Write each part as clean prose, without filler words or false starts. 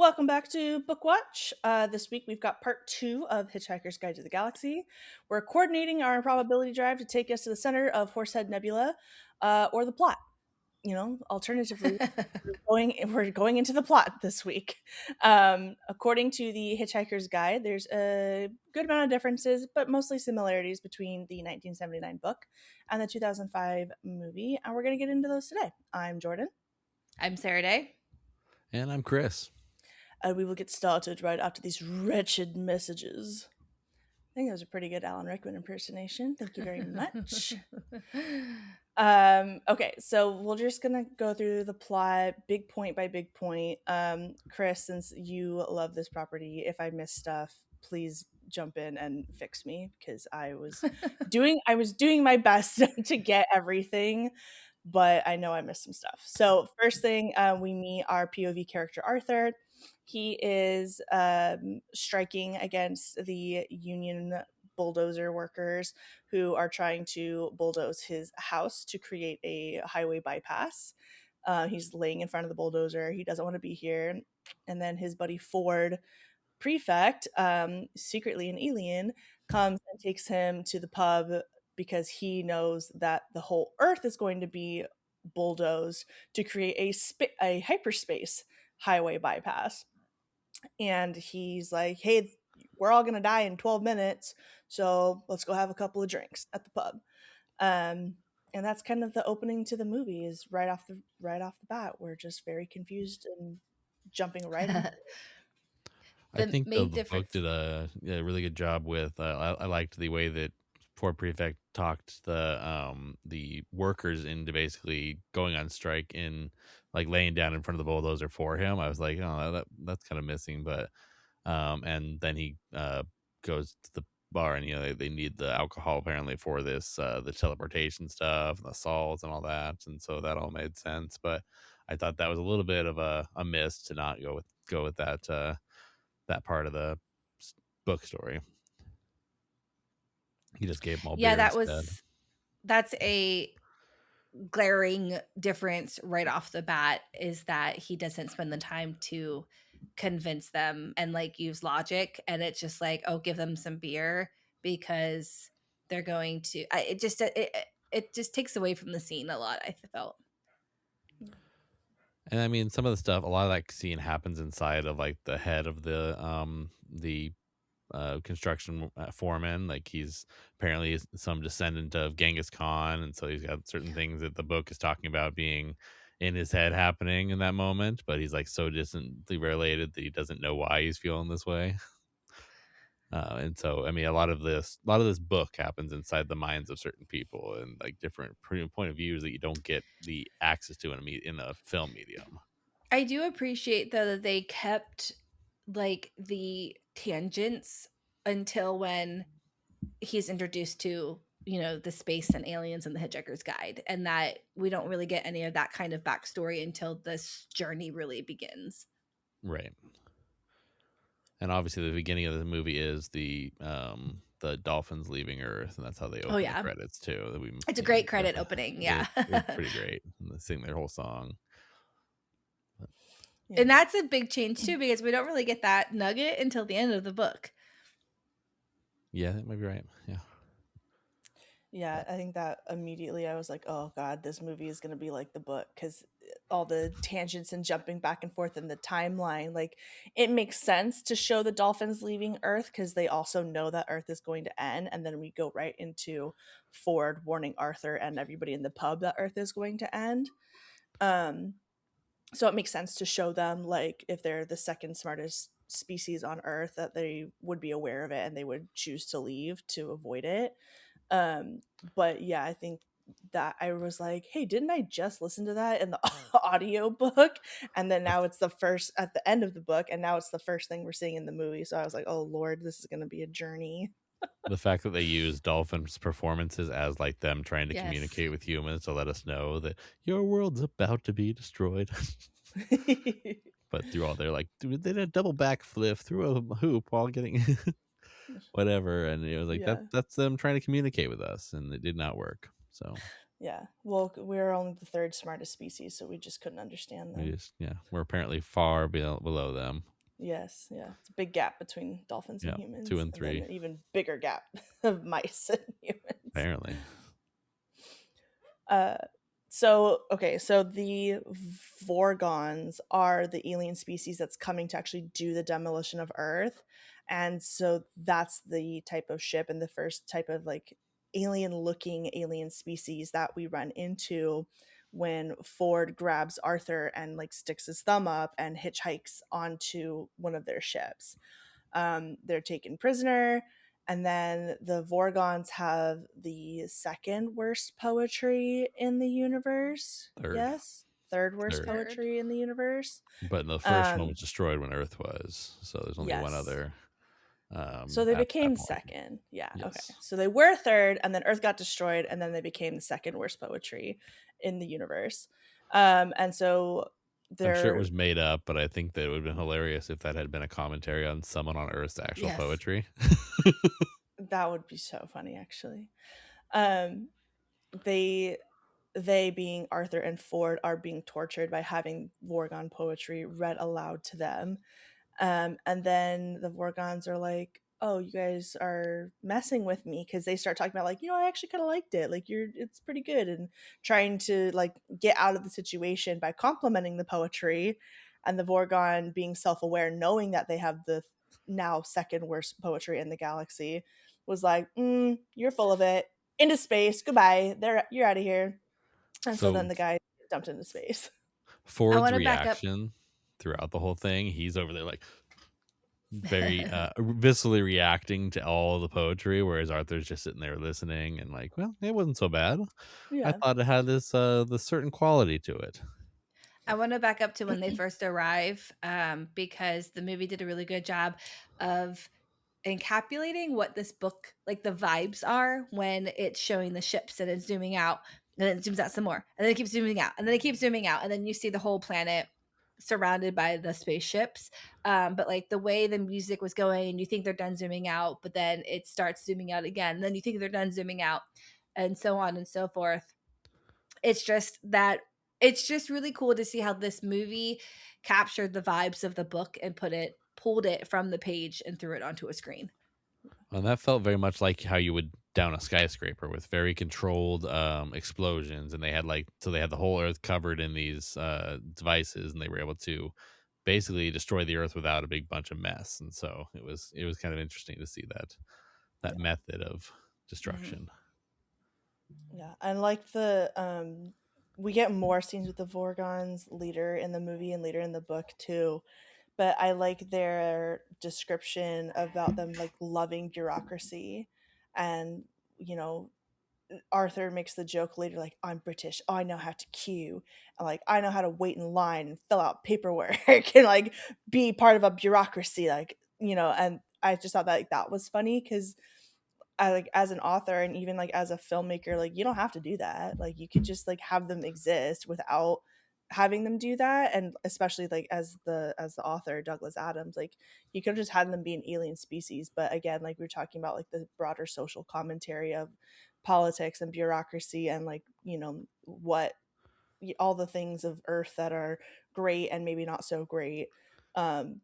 Welcome back to BookWatch. This week we've got part 2 of Hitchhiker's Guide to the Galaxy. We're coordinating our probability drive to take us to the center of Horsehead Nebula, or the plot. Alternatively, we're going into the plot this week. According to the Hitchhiker's Guide, there's a good amount of differences, but mostly similarities between the 1979 book and the 2005 movie, and we're going to get into those today. I'm Jordan. I'm Sarah Day. And I'm Chris. And we will get started right after these wretched messages. I think that was a pretty good Alan Rickman impersonation. Thank you very much. Okay, so we're just gonna go through the plot big point by big point. Chris, since you love this property, if I miss stuff, please jump in and fix me, because I was doing my best to get everything, but I know I missed some stuff. So first thing, we meet our POV character Arthur. He is striking against the Union bulldozer workers who are trying to bulldoze his house to create a highway bypass. He's laying in front of the bulldozer. He doesn't want to be here. And then his buddy Ford, Prefect, secretly an alien, comes and takes him to the pub because he knows that the whole Earth is going to be bulldozed to create a hyperspace highway bypass. And he's like, hey, we're all gonna die in 12 minutes, so let's go have a couple of drinks at the pub. And that's kind of the opening to the movie. Is right off the bat, we're just very confused and jumping right into it. I think the main book difference. did a really good job with. I liked the way that Ford Prefect talked the workers into basically going on strike in like laying down in front of the bulldozer for him. I was like, oh, that's kind of missing, but and then he goes to the bar and they need the alcohol apparently for this the teleportation stuff and the salts and all that, and so that all made sense. But I thought that was a little bit of a miss to not go with that part of the book story. He just gave them all beer instead. That's a glaring difference right off the bat, is that he doesn't spend the time to convince them and like use logic, and it's just like, oh, give them some beer because they're going to it just takes away from the scene a lot, I felt. And I mean, some of the stuff, a lot of that scene happens inside of like the head of the construction foreman. Like he's apparently some descendant of Genghis Khan, and so he's got certain things that the book is talking about being in his head happening in that moment. But he's like so distantly related that he doesn't know why he's feeling this way. And so, I mean, a lot of this book happens inside the minds of certain people and like different point of views that you don't get the access to in a film medium. I do appreciate though that they kept like the tangents until when he's introduced to, the space and aliens and the Hitchhiker's Guide, and that we don't really get any of that kind of backstory until this journey really begins. Right. And obviously, the beginning of the movie is the dolphins leaving Earth, and that's how they open the credits too. It's a great credit opening, yeah. It's pretty great. And they sing their whole song. Yeah. And that's a big change too, because we don't really get that nugget until the end of the book. Yeah, that might be right. Yeah. Yeah, I think that immediately I was like, oh god, this movie is going to be like the book, because all the tangents and jumping back and forth in the timeline, like it makes sense to show the dolphins leaving Earth because they also know that Earth is going to end, and then we go right into Ford warning Arthur and everybody in the pub that Earth is going to end. So it makes sense to show them, like, if they're the second smartest species on Earth, that they would be aware of it and they would choose to leave to avoid it. But yeah, I think that I was like, hey, didn't I just listen to that in the audio book? And then now it's the first at the end of the book, and now it's the first thing we're seeing in the movie. So I was like, oh Lord, this is going to be a journey. The fact that they use dolphins' performances as like them trying to communicate with humans to let us know that your world's about to be destroyed. But through all, they're like, dude, they did a double backflip through a hoop while getting whatever, and it was like that's them trying to communicate with us, and it did not work. So yeah, well, we're only the third smartest species, so we just couldn't understand them. we're apparently far below them. Yes, yeah. It's a big gap between dolphins and Yeah, 2 humans, and and then 3 an even bigger gap of mice and humans. apparently. Uh, so okay, so the Vorgons are the alien species that's coming to actually do the demolition of Earth, and so that's the type of ship and the first type of like alien-looking alien species that we run into when Ford grabs Arthur and like sticks his thumb up and hitchhikes onto one of their ships. They're taken prisoner, and then the Vorgons have the second worst poetry in the universe. Third. Yes, third worst Third. poetry in the universe. But the first one Um, was destroyed when Earth was, so there's only one yes. other So they at that became point. second. Yeah, okay. Yes. So they were third, and then Earth got destroyed, and then they became the second worst poetry in the universe. And so I'm sure it they're was made up, but I think that it would have been hilarious if that had been a commentary on someone on Earth's actual Yes. poetry. that would be so funny, actually. Um, they they being Arthur and Ford are being tortured by having Vorgon poetry read aloud to them. And then the Vorgons are like, "Oh, you guys are messing with me," because they start talking about like, I actually kind of liked it. Like, it's pretty good, and trying to like get out of the situation by complimenting the poetry. And the Vorgon being self-aware, knowing that they have the now second worst poetry in the galaxy, was like, "You're full of it. Into space. Goodbye. You're out of here." And so So then the guy dumped into space. I Ford's want to back up. reaction throughout the whole thing, he's over there like very viscerally reacting to all the poetry, whereas Arthur's just sitting there listening and like, well, it wasn't so bad. I Yeah. thought it had this certain quality to it. I want to back up to when they first arrive, because the movie did a really good job of encapsulating what this book, like the vibes are when it's showing the ships and it's zooming out, and then it zooms out some more, and then it keeps zooming out, and then it keeps zooming out, and then you see the whole planet surrounded by the spaceships. But like the way the music was going, and you think they're done zooming out, but then it starts zooming out again, and then you think they're done zooming out, and so on and so forth. It's just that it's just really cool to see how this movie captured the vibes of the book and pulled it from the page and threw it onto a screen. And that felt very much like how you would down a skyscraper with very controlled explosions, and they had the whole Earth covered in these devices, and they were able to basically destroy the Earth without a big bunch of mess. And so it was kind of interesting to see that Yeah. method of Mhm. destruction. Yeah, and like we get more scenes with the Vorgons later in the movie and later in the book too. But I like their description about them like loving bureaucracy, and you know Arthur makes the joke later, like, "I'm British. I know how to queue. And, like, I know how to wait in line and fill out paperwork and like be part of a bureaucracy." Like, and I just thought that like, that was funny because I like as an author and even like as a filmmaker, like you don't have to do that. Like you could just like have them exist without having them do that. And especially like as the author, Douglas Adams, like he could have just had them be an alien species. But again, like we are talking about like the broader social commentary of politics and bureaucracy and like, what all the things of Earth that are great and maybe not so great. Um,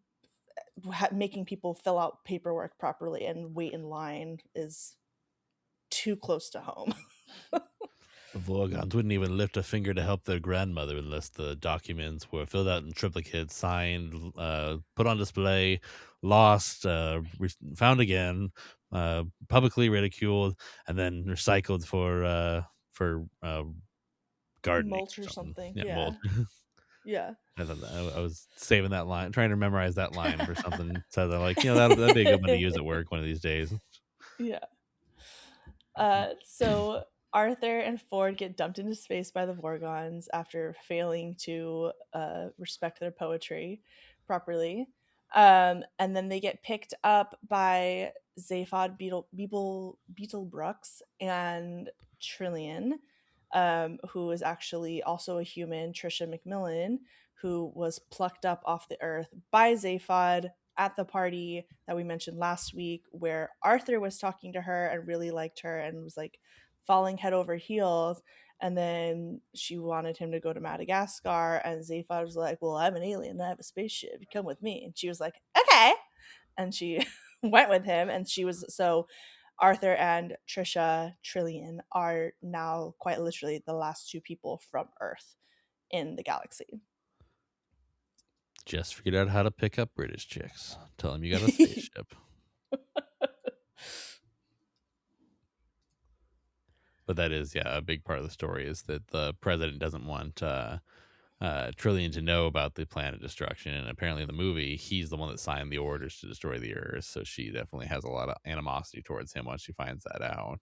Making people fill out paperwork properly and wait in line is too close to home. The Vorgons wouldn't even lift a finger to help their grandmother unless the documents were filled out in triplicate, signed, put on display, lost, found again, publicly ridiculed, and then recycled for gardening Mulch or or something. something. Yeah, Yeah. mold. Yeah. I thought I was saving that line, trying to memorize that line for something. So that like, that'd be a good one to use at work one of these days. Yeah. So Arthur and Ford get dumped into space by the Vorgons after failing to respect their poetry properly. And then they get picked up by Zaphod Beetlebrooks and Trillian, who is actually also a human, Trisha McMillan, who was plucked up off the Earth by Zaphod at the party that we mentioned last week, where Arthur was talking to her and really liked her and was like falling head over heels. And then she wanted him to go to Madagascar, and Zaphod was like, "Well, I'm an alien. I have a spaceship. Come with me." And she was like, "Okay." And she went with him, and she was so. Arthur and Trisha Trillian are now quite literally the last two people from Earth in the galaxy. Just figured out how to pick up British chicks. Tell them you got a spaceship. But that is, yeah, a big part of the story is that the president doesn't want Trillian to know about the planet destruction. And apparently in the movie, he's the one that signed the orders to destroy the Earth. So she definitely has a lot of animosity towards him once she finds that out.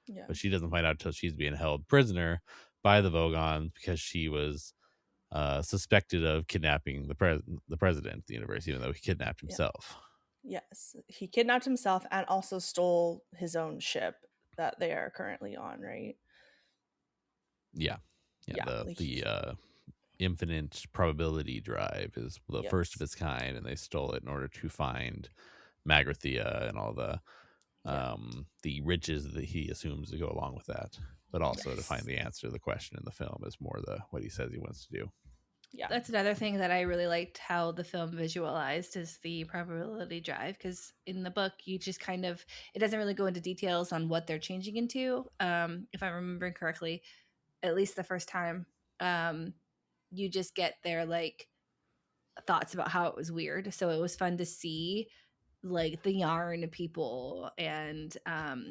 Yeah. But she doesn't find out until she's being held prisoner by the Vogons because she was suspected of kidnapping the president of the universe, even though he kidnapped himself. Yes, he kidnapped himself and also stole his own ship that they are currently on, right? Yeah. Like The infinite probability drive is the first of its kind, and they stole it in order to find Magrathea and all the riches that he assumes to go along with that, but also to find the answer to the question in the film is more what he says he wants to do. Yeah, That's another thing that I really liked how the film visualized is the probability drive, because in the book you just kind of, it doesn't really go into details on what they're changing into. If I'm remembering correctly, at least the first time, you just get their like thoughts about how it was weird. So it was fun to see like the yarn people, and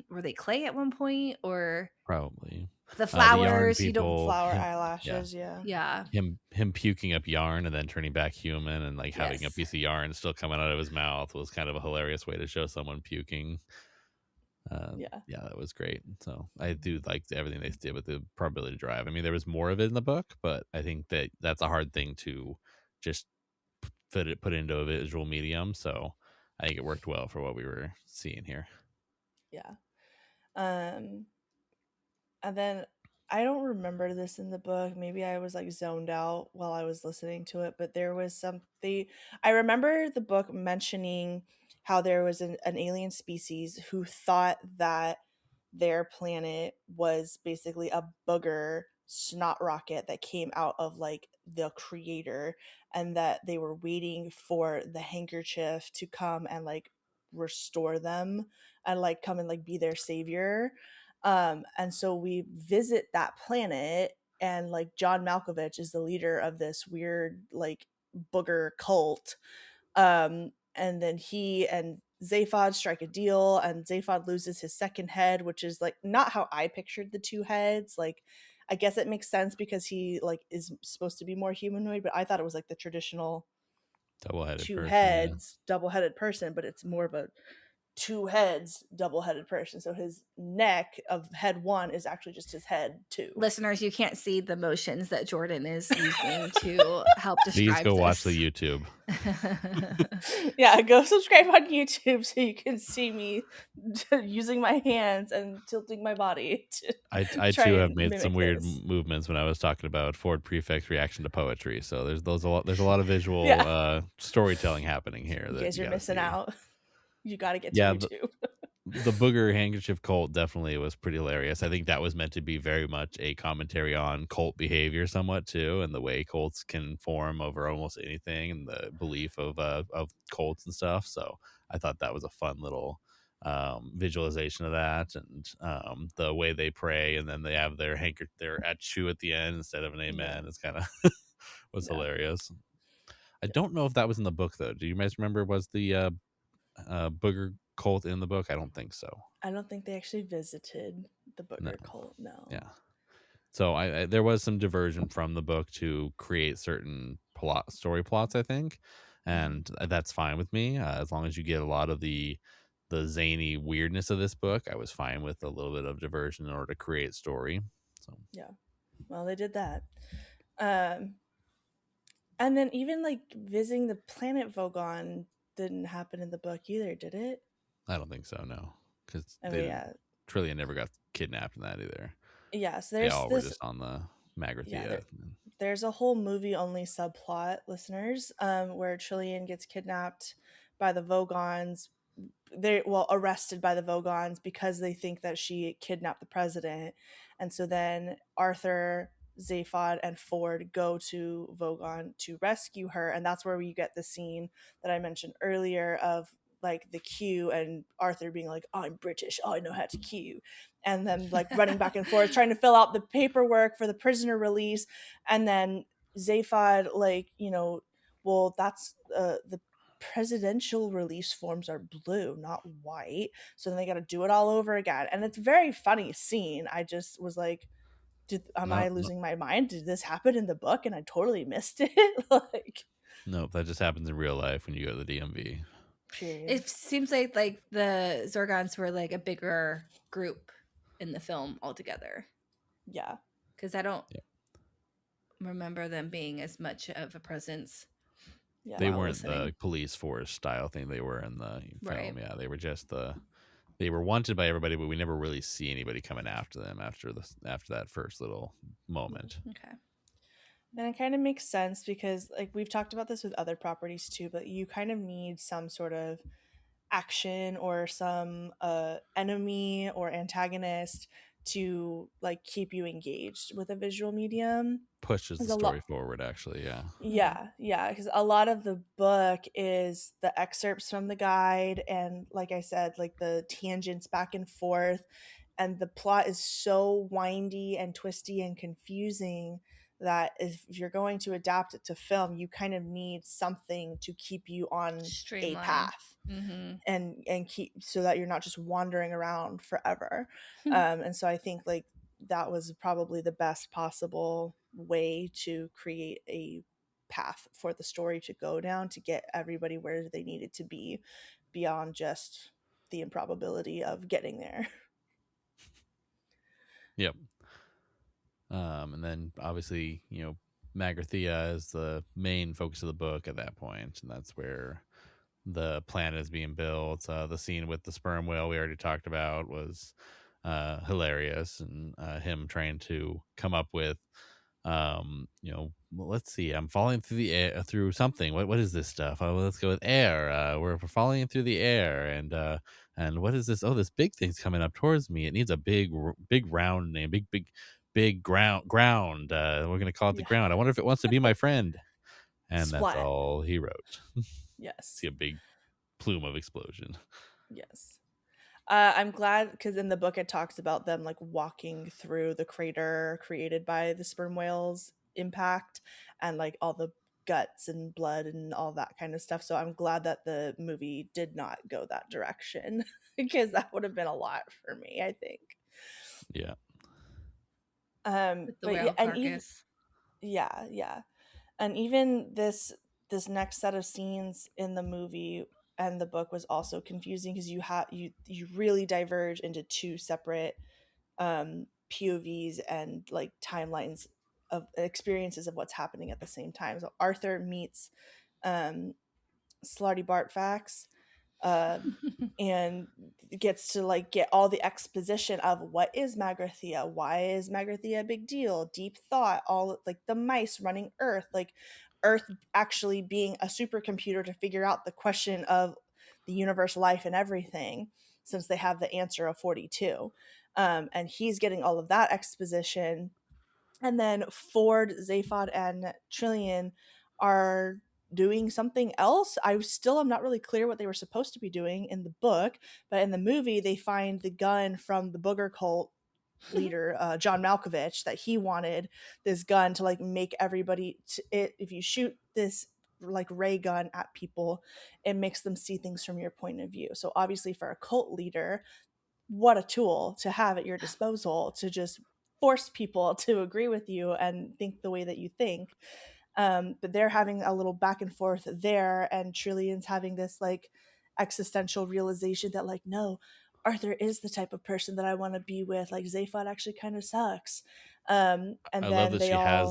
were they clay at one point, or Probably the the yarn flowers? You don't. people, flower him, eyelashes. Yeah. him puking up yarn and then turning back human, and like having a Yes. piece of yarn still coming out of his mouth was kind of a hilarious way to show someone puking. Yeah, that was great. So I do like everything they did with the probability drive. I mean, there was more of it in the book, but I think that that's a hard thing to just put into a visual medium. So I think it worked well for what we were seeing here. Yeah. And then I don't remember this in the book. Maybe I was like zoned out while I was listening to it, but there was something. I remember the book mentioning how there was an alien species who thought that their planet was basically a booger snot rocket that came out of like the creator, and that they were waiting for the handkerchief to come and like restore them and like come and like be their savior. And so we visit that planet, and like John Malkovich is the leader of this weird like booger cult. And then he and Zaphod strike a deal, and Zaphod loses his second head, which is like not how I pictured the two heads. Like, I guess it makes sense because he like is supposed to be more humanoid, but I thought it was like the traditional Double-headed two person, heads, double-headed person, but it's more of a two heads double-headed person. So his neck of head one is actually just his head two. Listeners, you can't see the motions that Jordan is using to help describe Please go watch this. the YouTube. Yeah, go subscribe on YouTube so you can see me using my hands and tilting my body. I too have made some weird movements when I was talking about Ford Prefect's reaction to poetry. So there's a lot of visual storytelling happening here. You that guys are missing out. You got to get to YouTube. The booger handkerchief cult definitely was pretty hilarious. I think that was meant to be very much a commentary on cult behavior somewhat too, and the way cults can form over almost anything, and the belief of cults and stuff. So I thought that was a fun little visualization of that, and the way they pray, and then they have their at-chew at the end instead of an amen. It's kind of was hilarious. I don't know if that was in the book though. Do you guys remember? Was the booger cult in the book? I don't think so. I don't think they actually visited the booger cult. No. Yeah. So I there was some diversion from the book to create certain story plots, I think, and that's fine with me as long as you get a lot of the zany weirdness of this book. I was fine with a little bit of diversion in order to create story. So yeah, well, they did that. And then even like visiting the planet Vogon didn't happen in the book either, did it? I don't think so, no, because Trillian never got kidnapped in that either. Yeah, so they all were just on the Magrathea. Yeah, there's a whole movie only subplot, listeners, where Trillian gets kidnapped by the Vogons arrested by the Vogons because they think that she kidnapped the president. And so then Arthur, Zaphod, and Ford go to Vogon to rescue her, and that's where we get the scene that I mentioned earlier of like the queue and Arthur being like, "I'm British, I know how to queue," and then like running back and forth trying to fill out the paperwork for the prisoner release, and then Zaphod, like, well, that's the presidential release forms are blue, not white. So then they got to do it all over again. And it's a very funny scene. I just was like, am No, I no, losing my mind? Did this happen in the book and I totally missed it? Like, nope. That just happens in real life when you go to the DMV. period. It seems like the Zorgons were like a bigger group in the film altogether, Yeah. because I don't Yeah. remember them being as much of a presence. Yeah. They While weren't listening. the police force style thing they were in the film. Right. Yeah, they were just they were wanted by everybody, but we never really see anybody coming after them after that first little moment. Okay. And it kind of makes sense because, like, we've talked about this with other properties too, but you kind of need some sort of action or some enemy or antagonist to like keep you engaged with a visual medium. Pushes There's the a story lot. forward, actually. Yeah. Yeah, because a lot of the book is the excerpts from the guide, and like I said, like the tangents back and forth, and the plot is so windy and twisty and confusing that if you're going to adapt it to film, you kind of need something to keep you on a Streamline. path Mm-hmm. and keep so that you're not just wandering around forever. And so I think like that was probably the best possible way to create a path for the story to go down to get everybody where they needed to be beyond just the improbability of getting there. Yep. And then obviously, Magrathea is the main focus of the book at that point, and that's where the planet is being built. The scene with the sperm whale we already talked about was hilarious, and him trying to come up with, well, let's see, I'm falling through the air through something. What is this stuff? Oh, let's go with air. We're falling through the air, and what is this? Oh, this big thing's coming up towards me. It needs a big round name, big ground. We're gonna call it the Yeah. ground. I wonder if it wants to be my friend. And that's Splat. all he wrote. Yes. See a big plume of explosion. Yes. I'm glad because in the book it talks about them like walking through the crater created by the sperm whale's impact and like all the guts and blood and all that kind of stuff. So I'm glad that the movie did not go that direction because that would have been a lot for me, I think. Yeah. With the But yeah, whale and even carcass. yeah. And even this next set of scenes in the movie and the book was also confusing because you really diverge into two separate POVs and like timelines of experiences of what's happening at the same time. So Arthur meets um Slarty Bartfax uh and gets to like get all the exposition of what is Magrathea, why is Magrathea a big deal, deep thought, all like the mice running Earth, like Earth actually being a supercomputer to figure out the question of the universe, life, and everything, since they have the answer of 42. And he's getting all of that exposition, and then Ford, Zaphod, and Trillian are doing something else. I still am not really clear what they were supposed to be doing in the book, but in the movie, they find the gun from the booger cult leader, John Malkovich, that he wanted this gun to like make everybody. If you shoot this like ray gun at people, it makes them see things from your point of view. So obviously, for a cult leader, what a tool to have at your disposal to just force people to agree with you and think the way that you think. But they're having a little back and forth there, and Trillian's having this like existential realization that like, no, Arthur is the type of person that I want to be with. Like Zaphod actually kind of sucks. And I love then that they she has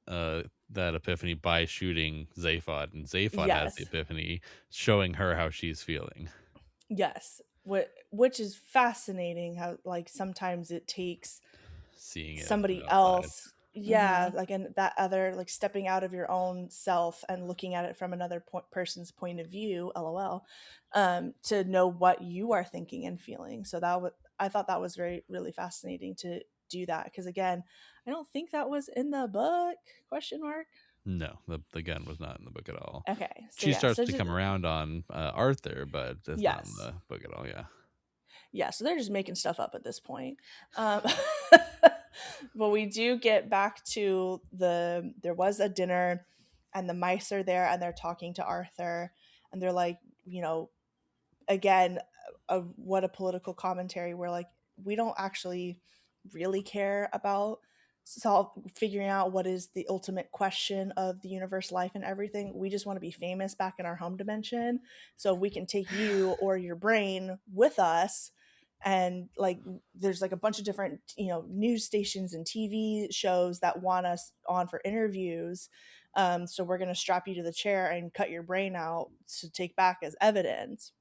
all, that epiphany by shooting Zaphod, and Zaphod has the yes, epiphany showing her how she's feeling. yes, which is fascinating. How like sometimes it takes Seeing it from somebody the outside. else yeah, Mhm. like in that other, like stepping out of your own self and looking at it from another person's point of view, lol, to know what you are thinking and feeling. So that I thought that was very really fascinating to do that, because again, I don't think that was in the book, question mark. No, the gun was not in the book at all. Okay, so She yeah, starts so to just, come around on Arthur, but that's not in yes, the book at all. Yeah. yeah, so they're just making stuff up at this point. um, but we do get back to there was a dinner, and the mice are there, and they're talking to Arthur, and they're like, you know, again, what a political commentary, where like, we don't actually really care about figuring out what is the ultimate question of the universe, life, and everything. We just want to be famous back in our home dimension, so we can take you or your brain with us. And like, there's like a bunch of different, news stations and TV shows that want us on for interviews. So we're going to strap you to the chair and cut your brain out to take back as evidence.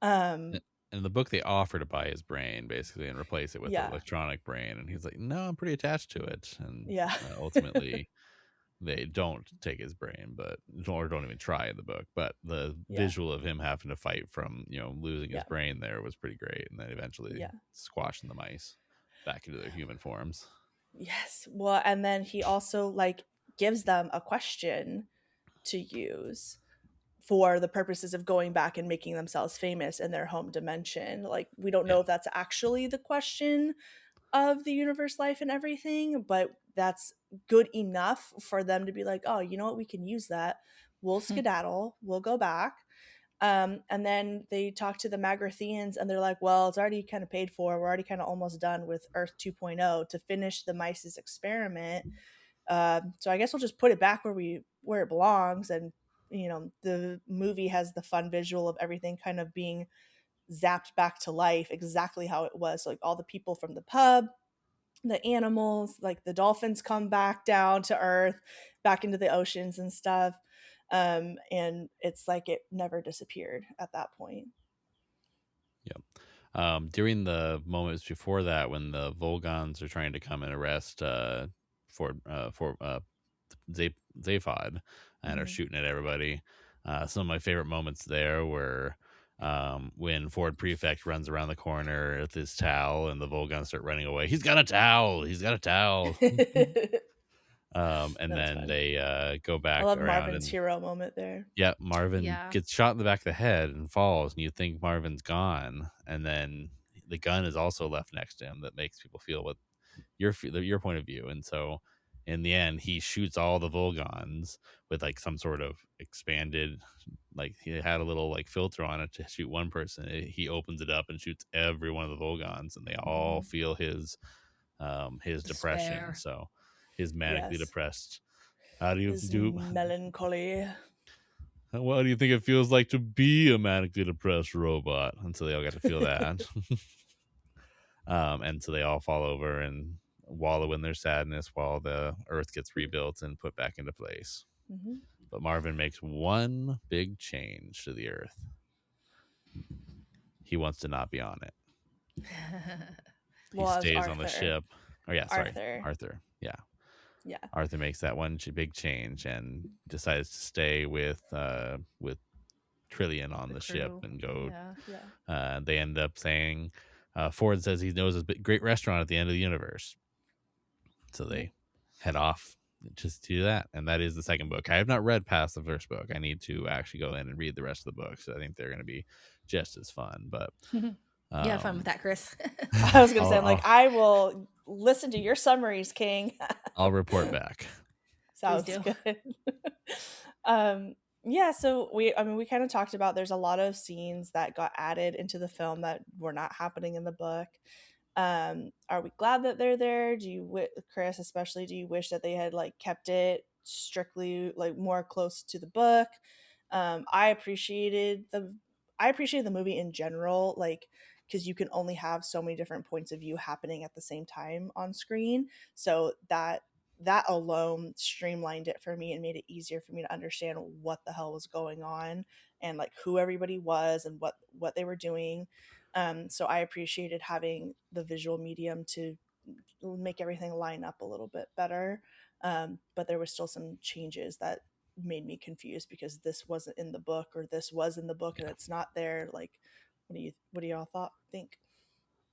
In um in the book, they offer to buy his brain basically and replace it with an yeah, electronic brain, and he's like, "No, I'm pretty attached to it." And yeah. ultimately, they don't take his brain, but or don't even try in the book. But the Yeah, visual of him having to fight from losing his yeah, brain there was pretty great, and then eventually yeah. squashing the mice back into their human forms. Yes. Well, and then he also like gives them a question to use for the purposes of going back and making themselves famous in their home dimension. Like, we don't Yeah. know if that's actually the question of the universe, life, and everything, but that's good enough for them to be like, oh, you know what, we can use that. We'll skedaddle, we'll go back. And then they talk to the Magrathians, and they're like, well, it's already kind of paid for. We're already kind of almost done with Earth 2.0 to finish the mice's experiment. So I guess we'll just put it back where it belongs. And the movie has the fun visual of everything kind of being zapped back to life exactly how it was. So, like, all the people from the pub, the animals, like the dolphins, come back down to earth, back into the oceans and stuff. And it's like it never disappeared at that point. Yep. During the moments before that, when the Volgons are trying to come and arrest for Zaphod and are Hmm. shooting at everybody, some of my favorite moments there were when Ford Prefect runs around the corner with his towel, and the Volgons start running away. He's got a towel. He's got a towel. And That's then fun. they go I back love around, Marvin's and hero moment there. yeah, Marvin Yeah. gets shot in the back of the head and falls, and you think Marvin's gone, and then the gun is also left next to him. That makes people feel what your point of view, and so in the end, he shoots all the Volgons with like some sort of expanded, like he had a little like filter on it to shoot one person. He opens it up and shoots every one of the Volgons, and they all Hmm. feel his depression. Despair. So his manically Yes. depressed. How do you His do? melancholy. What do you think it feels like to be a manically depressed robot? Until they all got to feel that. And so they all fall over and wallow in their sadness while the earth gets rebuilt and put back into place. Hmm. But Marvin makes one big change to the earth. He wants to not be on it. He Well, as stays on the Arthur. ship. Oh, yeah, sorry. Arthur. Arthur. Yeah. Yeah. Arthur makes that one big change and decides to stay with Trillian on The the ship crew. and go. Yeah. Yeah. They end up saying, Ford says he knows a great restaurant at the end of the universe. So Yep. they head off just to do that. And that is the second book. I have not read past the first book. I need to actually go in and read the rest of the books. I think they're going to be just as fun. But You have fun with um, that, Chris. I was gonna I'll, say, I'm like, I'll, I will listen to your summaries, King. I'll report back. Please Sounds do. good. um, yeah, so we kind of talked about, there's a lot of scenes that got added into the film that were not happening in the book. Are we glad that they're there? Chris, especially, do you wish that they had like kept it strictly like more close to the book? I appreciated the movie in general, like, because you can only have so many different points of view happening at the same time on screen. So that alone streamlined it for me and made it easier for me to understand what the hell was going on, and like who everybody was and what they were doing. So I appreciated having the visual medium to make everything line up a little bit better. But there was still some changes that made me confused because this wasn't in the book, or this was in the book and it's not there. Like, what do y'all think?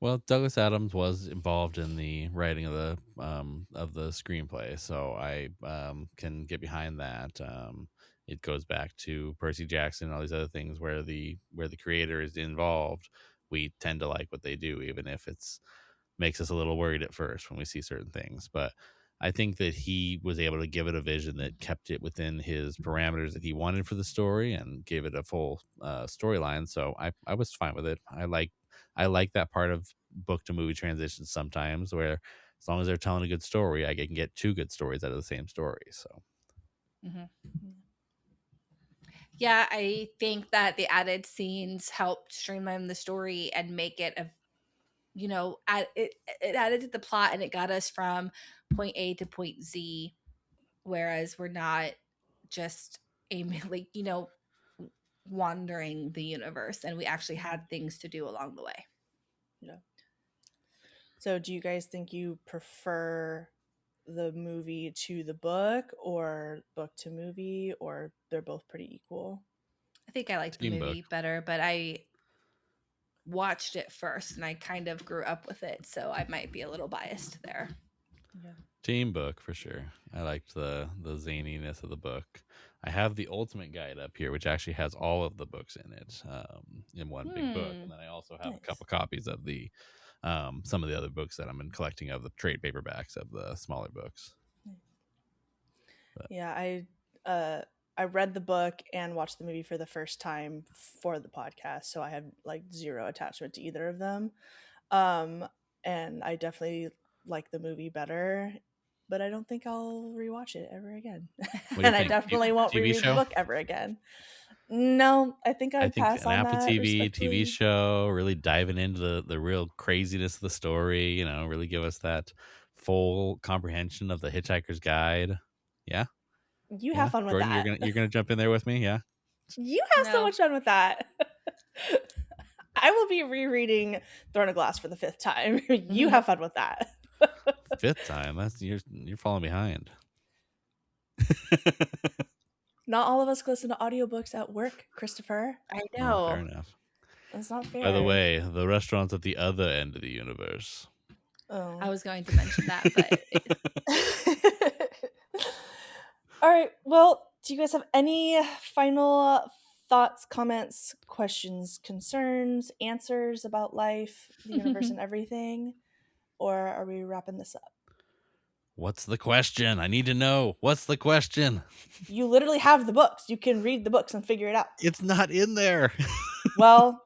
Well, Douglas Adams was involved in the writing of the screenplay, so I can get behind that. It goes back to Percy Jackson and all these other things where the creator is involved. We tend to like what they do, even if it's makes us a little worried at first when we see certain things. But I think that he was able to give it a vision that kept it within his parameters that he wanted for the story and gave it a full storyline. So I was fine with it. I like that part of book to movie transitions sometimes, where as long as they're telling a good story, I can get two good stories out of the same story. So Yeah, I think that the added scenes helped streamline the story and make it it added to the plot, and it got us from point A to point Z, whereas we're not just aiming wandering the universe, and we actually had things to do along the way. Yeah. So do you guys think you prefer the movie to the book, or book to movie, or they're both pretty equal? I think I like the Team movie book. better, but I watched it first and I kind of grew up with it, so I might be a little biased there. Yeah. Team book for sure. I liked the zaniness of the book. I have the Ultimate Guide up here, which actually has all of the books in it in one big book, and then I also have Nice. a couple copies of the some of the other books that I'm in collecting of the trade paperbacks of the smaller books. But. Yeah, I read the book and watched the movie for the first time for the podcast, so I have like zero attachment to either of them. And I definitely like the movie better, but I don't think I'll rewatch it ever again. And I definitely won't reread the book ever again. No, I think I'd pass an on Apple that. TV show, really diving into the real craziness of the story, really give us that full comprehension of the Hitchhiker's Guide. Yeah. You have fun with Jordan, that. You're gonna jump in there with me, yeah? You have so much fun with that. I will be rereading Throne of Glass for the 5th time. You have fun with that. 5th time? That's you're falling behind. Not all of us listen to audiobooks at work, Christopher. I know. Oh, fair enough. That's not fair. By the way, the restaurant's at the other end of the universe. Oh. I was going to mention that, but all right. Well, do you guys have any final thoughts, comments, questions, concerns, answers about life, the universe, and everything? Or are we wrapping this up? What's the question? I need to know. What's the question? You literally have the books. You can read the books and figure it out. It's not in there. Well,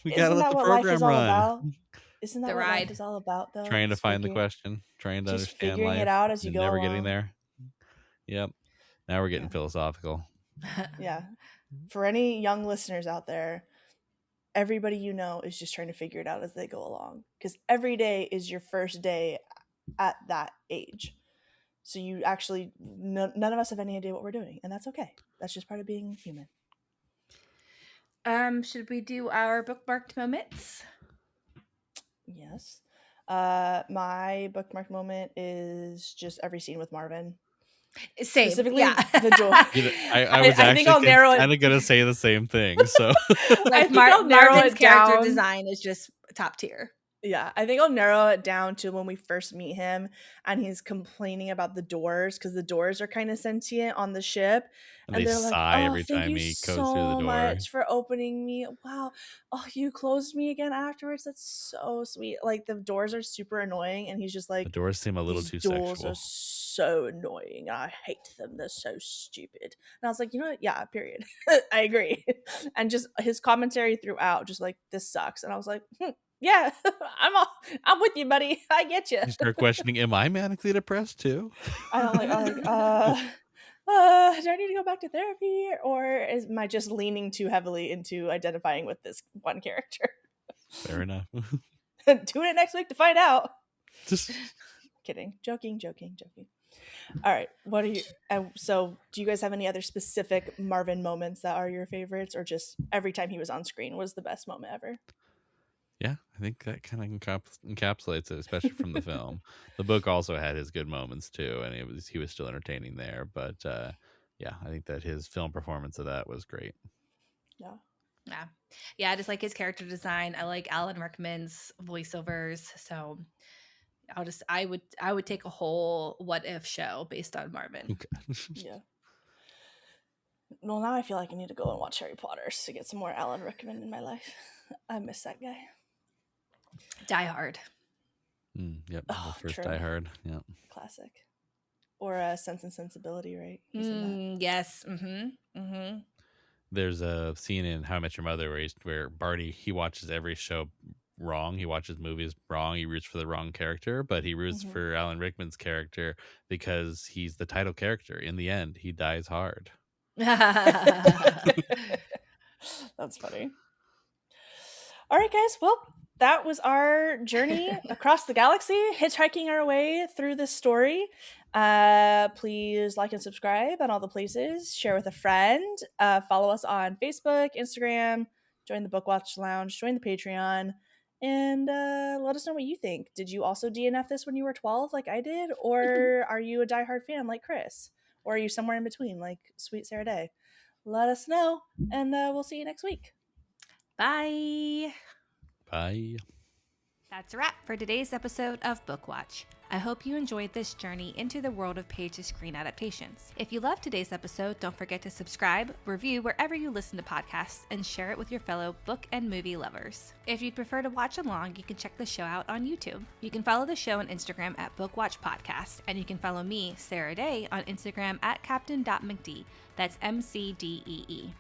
we gotta let the program run. Isn't that what life is all about, though? Trying to find the question, trying to understand figuring life, it out as you go never along. getting there. Yep. Now we're getting philosophical. Yeah. For any young listeners out there, everybody you know is just trying to figure it out as they go along, because every day is your first day at that age. So you actually, none of us have any idea what we're doing, and that's okay. That's just part of being human. Should we do our bookmarked moments? Yes. My bookmarked moment is just every scene with Marvin. Same. Specifically, the door. I was actually kind of gonna say the same thing. So like Marvin's character design is just top tier. Yeah, I think I'll narrow it down to when we first meet him and he's complaining about the doors, because the doors are kind of sentient on the ship. And they're sigh every time he goes through the door. Thank you so much for opening me. Wow. Oh, you closed me again afterwards. That's so sweet. Like, the doors are super annoying, and he's just like, the doors seem a little too sexual. Doors are so annoying. I hate them. They're so stupid. And I was like, you know what? Yeah, period. I agree. And just his commentary throughout, just like, this sucks. And I was like, yeah, I'm with you, buddy. I get you. You start questioning, am I manically depressed too? I don't do I need to go back to therapy, or am I just leaning too heavily into identifying with this one character? Fair enough. Tune in next week to find out. Just kidding. Joking. All right. What are you? So, do you guys have any other specific Marvin moments that are your favorites, or just every time he was on screen was the best moment ever? Yeah, I think that kind of encapsulates it, especially from the film. The book also had his good moments too, and he was still entertaining there. But yeah, I think that his film performance of that was great. Yeah. Yeah. Yeah, I just like his character design. I like Alan Rickman's voiceovers. So I would take a whole what if show based on Marvin. Okay. Yeah. Well, now I feel like I need to go and watch Harry Potter to get some more Alan Rickman in my life. I miss that guy. Die Hard. Yep, the Oh, first true. Die Hard. Yeah, Classic. Or Sense and Sensibility, right? He's in that. Yes. Mm-hmm. there's a scene in How I Met Your Mother where Barty, he watches every show wrong. He watches movies wrong. He roots for the wrong character, but he roots Mhm. for Alan Rickman's character because he's the title character. In the end, he dies hard. That's funny. All right, guys. Well, that was our journey across the galaxy, hitchhiking our way through this story. Please like and subscribe on all the places. Share with a friend. Follow us on Facebook, Instagram. Join the Bookwatch Lounge. Join the Patreon. And let us know what you think. Did you also DNF this when you were 12 like I did? Or are you a diehard fan like Chris? Or are you somewhere in between like sweet Sarah Day? Let us know. And we'll see you next week. Bye. Bye. That's a wrap for today's episode of Bookwatch. I hope you enjoyed this journey into the world of page-to-screen adaptations. If you loved today's episode, don't forget to subscribe, review wherever you listen to podcasts, and share it with your fellow book and movie lovers. If you'd prefer to watch along, you can check the show out on YouTube. You can follow the show on Instagram at Bookwatch Podcast, and you can follow me, Sarah Day, on Instagram at captain.mcdee. That's MCDEE.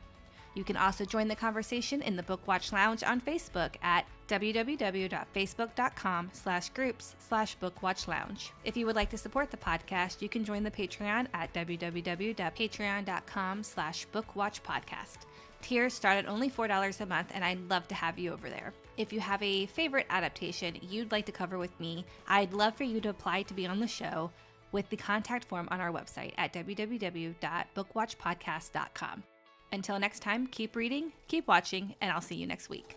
You can also join the conversation in the Bookwatch Lounge on Facebook at www.facebook.com/groups/bookwatchlounge. If you would like to support the podcast, you can join the Patreon at www.patreon.com/bookwatchpodcast. Tiers start at only $4 a month, and I'd love to have you over there. If you have a favorite adaptation you'd like to cover with me, I'd love for you to apply to be on the show with the contact form on our website at www.bookwatchpodcast.com. Until next time, keep reading, keep watching, and I'll see you next week.